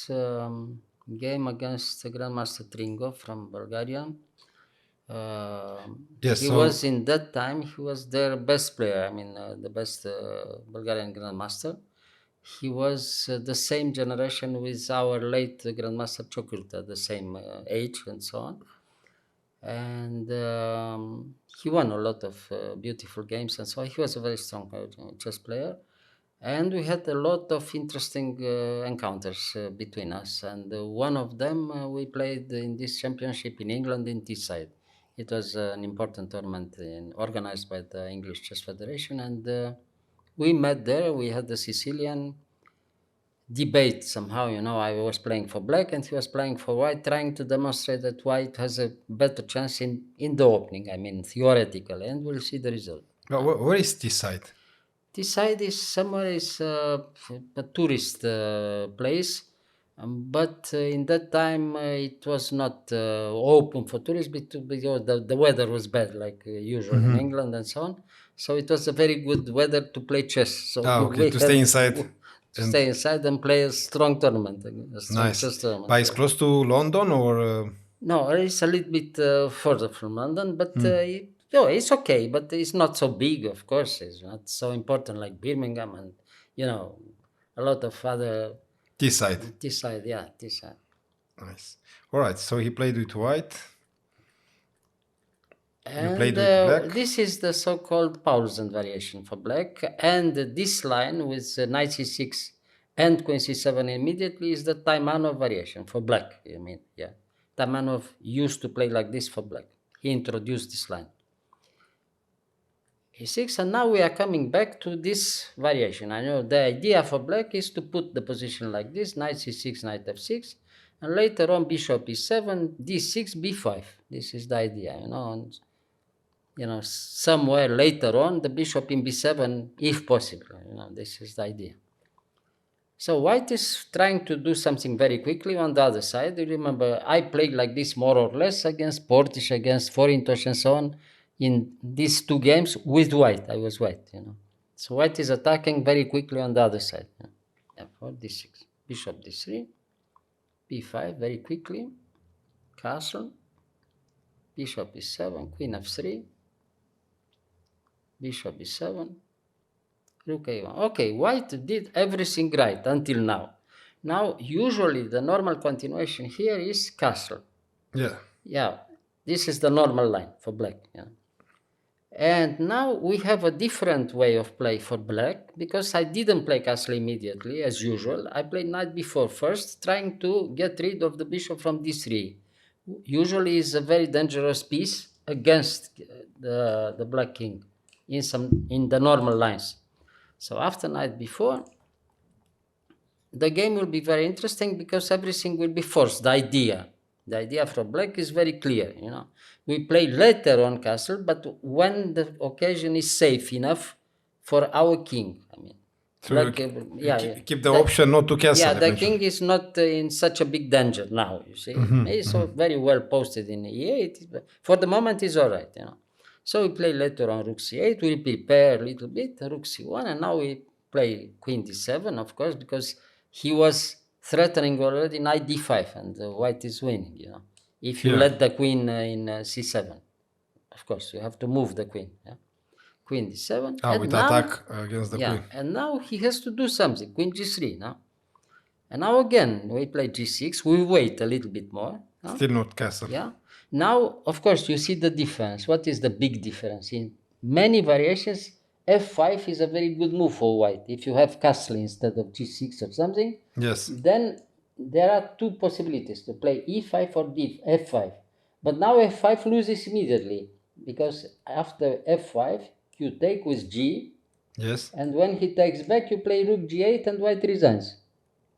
game against Grandmaster Tringov from Bulgaria. Yes, He so was in that time. He was their best player. I mean, the best Bulgarian Grandmaster. He was the same generation with our late Grandmaster Chokulta, the same age and so on. And he won a lot of beautiful games, and so he was a very strong chess player. And we had a lot of interesting encounters between us. And one of them we played in this championship in England in Teeside. It was an important tournament organized by the English Chess Federation, and we met there. We had the Sicilian debate somehow. I was playing for black and he was playing for white, trying to demonstrate that white has a better chance in the opening. I mean, theoretically, and we'll see the result. where is this side? This side is somewhere is a tourist place, but in that time it was not open for tourists because the weather was bad, like usual in England and so on. So it was a very good weather to play chess. So Okay, we to stay had inside. to stay inside and play a strong tournament, a strong Nice. chess tournament. But it's close to London or? No, it's a little bit further from London, but it's okay. But it's not so big, of course. It's not so important like Birmingham and a lot of other This side. this side. Yeah, this side. Nice. All right. So he played with white. And played with black? this is the so-called Paulsen variation for black. And this line with knight c6 and queen c7 immediately is the Taimanov variation for black. I mean, yeah. Taimanov used to play like this for black. He introduced this line. E6, and now we are coming back to this variation. I know the idea for black is to put the position like this, knight c6, knight f6, and later on bishop e7, d6, b5. This is the idea, and, somewhere later on the bishop in b7, if possible. This is the idea. So white is trying to do something very quickly on the other side. You remember, I played like this more or less against Portish, against Forintosh and so on in these two games with white. I was white, So white is attacking very quickly on the other side. F4, d6, bishop d3, b5 very quickly, castle, bishop e7, queen f3, bishop e7, rook a1. Okay, white did everything right until now. Now, usually the normal continuation here is castle. Yeah. Yeah, this is the normal line for black. Yeah. And now we have a different way of play for black because I didn't play castle immediately as usual. I played knight b4 first, trying to get rid of the bishop from d3. Usually is a very dangerous piece against the black king in the normal lines. So after knight b4, the game will be very interesting because everything will be forced. The idea for black is very clear. We play later on castle, but when the occasion is safe enough for our king. I mean, So black, keep the option not to castle. Yeah, the eventually. king is not in such a big danger now. You see, he's very well posted in e8. For the he's is all right. So we play later on rook c8. We prepare a little bit rook c1, and now we play queen d7, of course, because he was threatening already knight d5, and white is winning. If you let the queen in c7, of course, you have to move the queen. Yeah? Queen d7. With attack against the queen. And now he has to do something. Queen g3 now. And now again, we play g6. We wait a little bit more. Still not castle. Yeah. Now, of course, you see the difference. What is the big difference? In many variations, f5 is a very good move for white. If you have castle instead of g6 or something, yes, then there are two possibilities to play e5 or f5. But now f5 loses immediately because after f5, you take with g. Yes. And when he takes back, you play rook g8 and white resigns.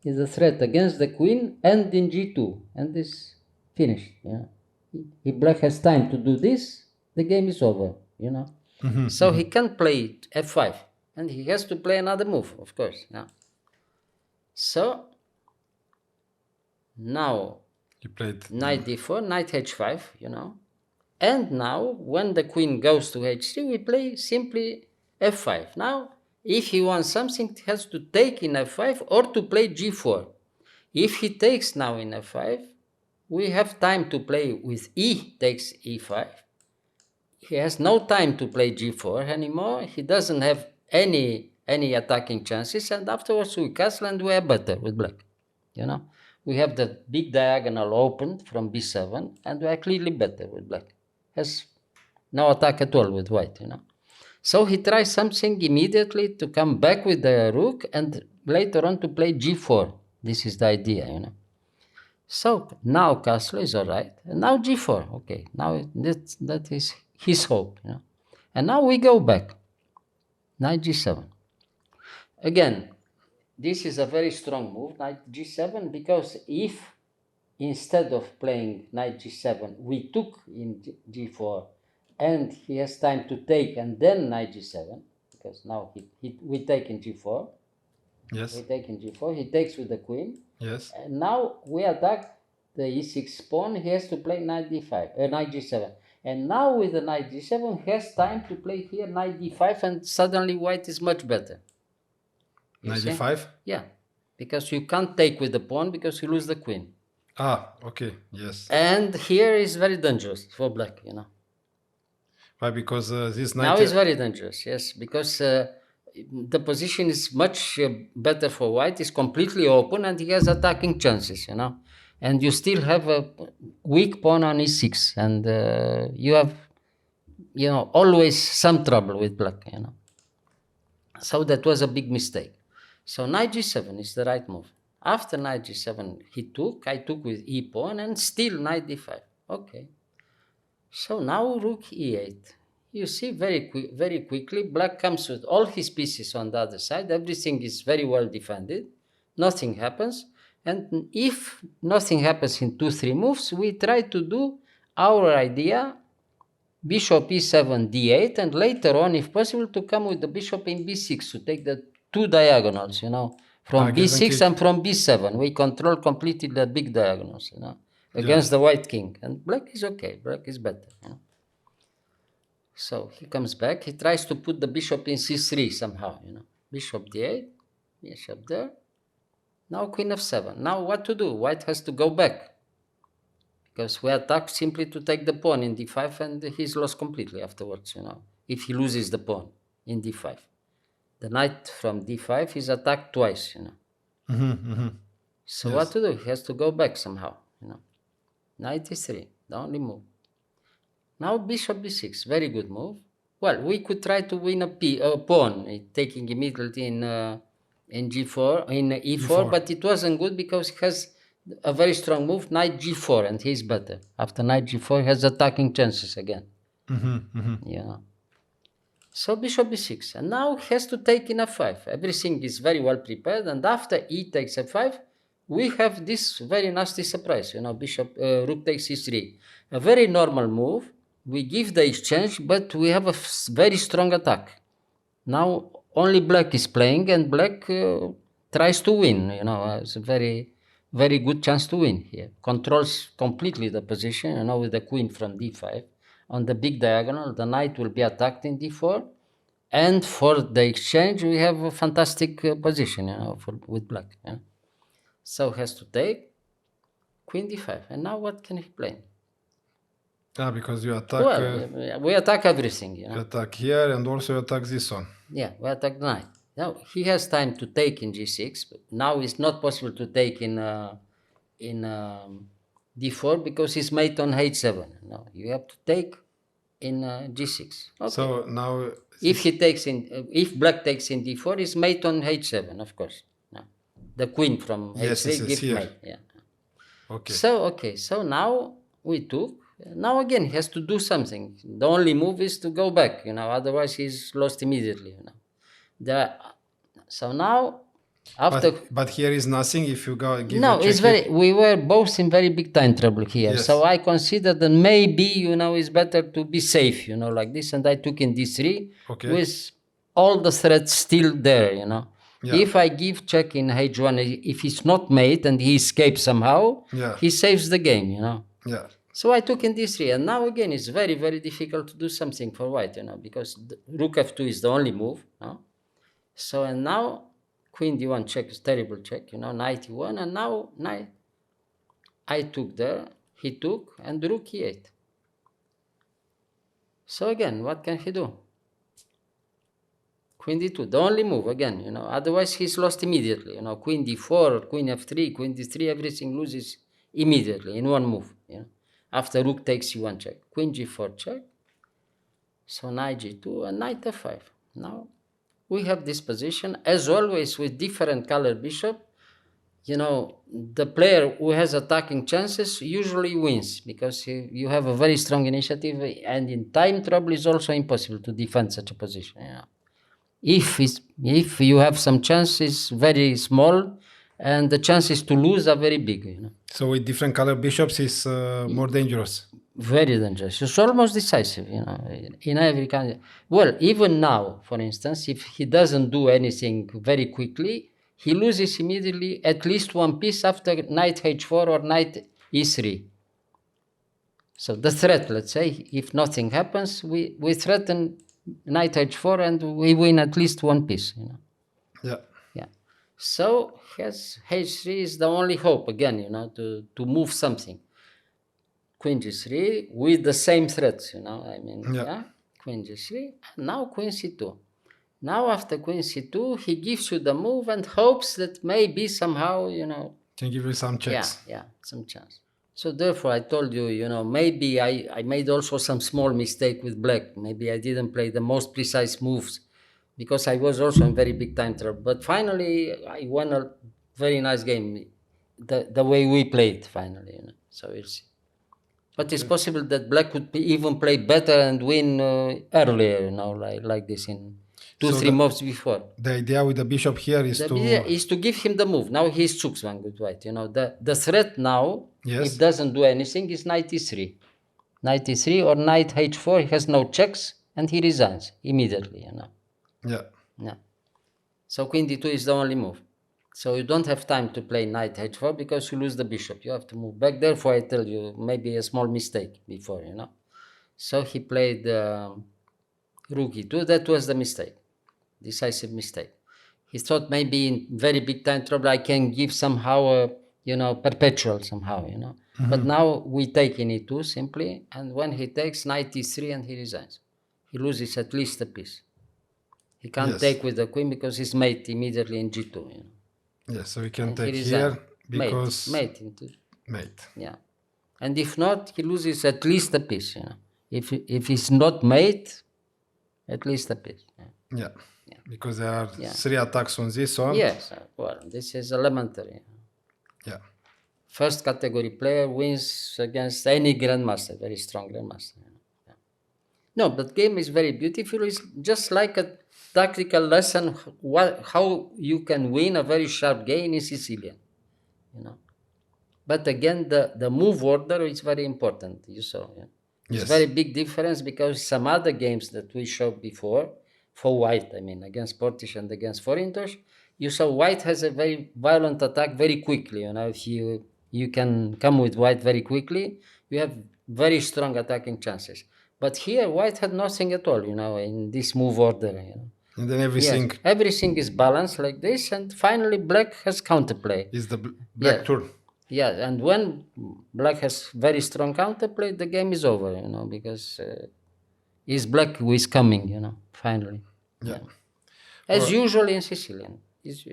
It's a threat against the queen and in g2. And this finished. If black has time to do this, the game is over, So he can't play f5. And he has to play another move, of course. So now you played knight d4, knight h5, And now when the queen goes to h3, we play simply f5. Now, if he wants something, he has to take in f5 or to play g4. If he takes now in f5, we have time to play with e takes e5. He has no time to play g4 anymore. He doesn't have any attacking chances, and afterwards we castle and we are better with black. You know, we have the big diagonal opened from b7, and we are clearly better with black. Has no attack at all with white. So he tries something immediately to come back with the rook, and later on to play g4. This is the idea. So now castle is all right, and now g4. Okay, now that is his hope. And now we go back. Knight g7. Again, this is a very strong move, knight g7, because if instead of playing knight g7, we took in g4, and he has time to take, and then knight g7, because now we take in g4. Yes. We take in g4. He takes with the queen. Yes. And now we attack the e6 pawn. He has to play knight d5, knight g7. And now with the knight g7, he has time to play here knight d5, and suddenly white is much better. Knight d5? Yeah, because you can't take with the pawn because you lose the queen. Ah, okay, yes. And here is very dangerous for black. Why? Because this knight... Now it's very dangerous, yes, because the position is much better for white. It's completely open, and he has attacking chances, and you still have a weak pawn on e6, and you have, always some trouble with black, So that was a big mistake. So knight g7 is the right move. After knight g7, I took with e pawn, and still knight d5. Okay. So now rook e8. You see very quickly, black comes with all his pieces on the other side. Everything is very well defended. Nothing happens. And if nothing happens in 2-3 moves, we try to do our idea, bishop e7, d8, and later on, if possible, to come with the bishop in b6 to take the two diagonals, from b6 and from b7. We control completely the big diagonals, against the white king. And black is okay. Black is better. So he comes back. He tries to put the bishop in c3 somehow. Bishop d8, bishop there. Now queen f7. Now what to do? White has to go back, because we attack simply to take the pawn in d5, and he's lost completely afterwards. If he loses the pawn in d5, the knight from d5 is attacked twice. So yes. What to do? He has to go back somehow. Knight e3, the only move. Now bishop b6, very good move. Well, we could try to win a pawn, taking immediately in g4, in e4, but it wasn't good because he has a very strong move, knight g4, and he's better. After knight g4, he has attacking chances again. So bishop b6, and now he has to take in f5. Everything is very well prepared, and after e takes f5, we have this very nasty surprise. Rook takes e3, a very normal move. We give the exchange, but we have a very strong attack. Now only black is playing, and black tries to win. It's a very, very good chance to win here. Controls completely the position, with the queen from d5. On the big diagonal, the knight will be attacked in d4. And for the exchange, we have a fantastic position, with black. So has to take queen d5. And now what can he play? Because you attack... Well, we attack everything, You attack here, and also you attack this one. Yeah, we attack the knight. Now, he has time to take in g6. But now it's not possible to take in d4 because he's mate on h7. No, you have to take in g6. Okay. So now... If black takes in d4, he's mate on h7, of course. No. The queen from h3 gives mate. Yeah. Okay. So now we took. Now again, he has to do something. The only move is to go back, otherwise he's lost immediately, So now, after... But here is nothing if you go... we were both in very big time trouble here. Yes. So I considered that maybe, it's better to be safe, like this. And I took in d3 with all the threats still there, Yeah. If I give check in h1, if he's not mate and he escapes somehow, he saves the game, Yeah. So I took in d3, and now again it's very, very difficult to do something for white, because rook f2 is the only move. So, and now Queen d1 check is terrible check, knight e1, and now knight. I took there, he took, and rook e8. So again, what can he do? Queen d2, the only move again, otherwise he's lost immediately. Queen d4, queen f3, queen d3, everything loses immediately in one move. After rook takes e1 check, queen g4 check. So knight g2 and knight f5. Now we have this position, as always, with different color bishop. The player who has attacking chances usually wins, because you have a very strong initiative, and in time trouble is also impossible to defend such a position. If you have some chances very small, and the chances to lose are very big. So with different color bishops is more dangerous. Very dangerous. It's almost decisive, in every kind. Well, even now, for instance, if he doesn't do anything very quickly, he loses immediately at least one piece after knight h4 or knight e3. So the threat, let's say, if nothing happens, we threaten knight h4 and we win at least one piece. Yeah. Yeah. So h3 is the only hope again, to move something. Queen g3 with the same threats, Queen g3, now queen c2. Now after queen c2, he gives you the move and hopes that maybe somehow, can give you some chance. Yeah, some chance. So therefore I told you, maybe I made also some small mistake with black. Maybe I didn't play the most precise moves, because I was also in very big time trouble. But finally I won a very nice game, the way we played finally, So we'll see. But it's possible that black could even play better and win earlier, like this in 2-3 moves before. The idea with the bishop here is to give him the move. Now he's Zugzwang with white. The threat now, if doesn't do anything, is knight e3. Knight e3 or knight h4, he has no checks and he resigns immediately, Yeah. So queen d2 is the only move. So you don't have time to play knight h4 because you lose the bishop. You have to move back. Therefore, I tell you, maybe a small mistake before, So he played rook e2. That was the mistake, decisive mistake. He thought maybe in very big time trouble I can give somehow, perpetual somehow, But now we take in e2 simply, and when he takes knight e3 and he resigns, he loses at least a piece. He can't take with the queen because he's mate immediately in g2, Yes, so he can take here because mate. Yeah, and if not, he loses at least a piece. If he's not mate, at least a piece. Yeah. Because there are 3 attacks on this one. Yes, well, this is elementary. Yeah. First category player wins against any grandmaster, very strong grandmaster. No, but game is very beautiful. It's just like a tactical lesson, how you can win a very sharp game in Sicilian, But again, the move order is very important, you saw. It's very big difference, because some other games that we showed before, for white, against Portish and against Forintosh, you saw white has a very violent attack very quickly. If you can come with white very quickly, you have very strong attacking chances. But here, white had nothing at all, in this move order. And then everything is balanced like this, and finally black has counterplay. Is the black turn. Yeah, and when black has very strong counterplay, the game is over, because it's black who is coming, finally. Yeah. As usual in Sicilian. It's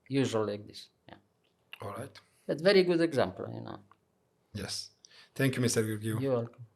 usually like this. Yeah. All right. But very good example, Yes. Thank you, Mr. Gheorghiu. You're welcome.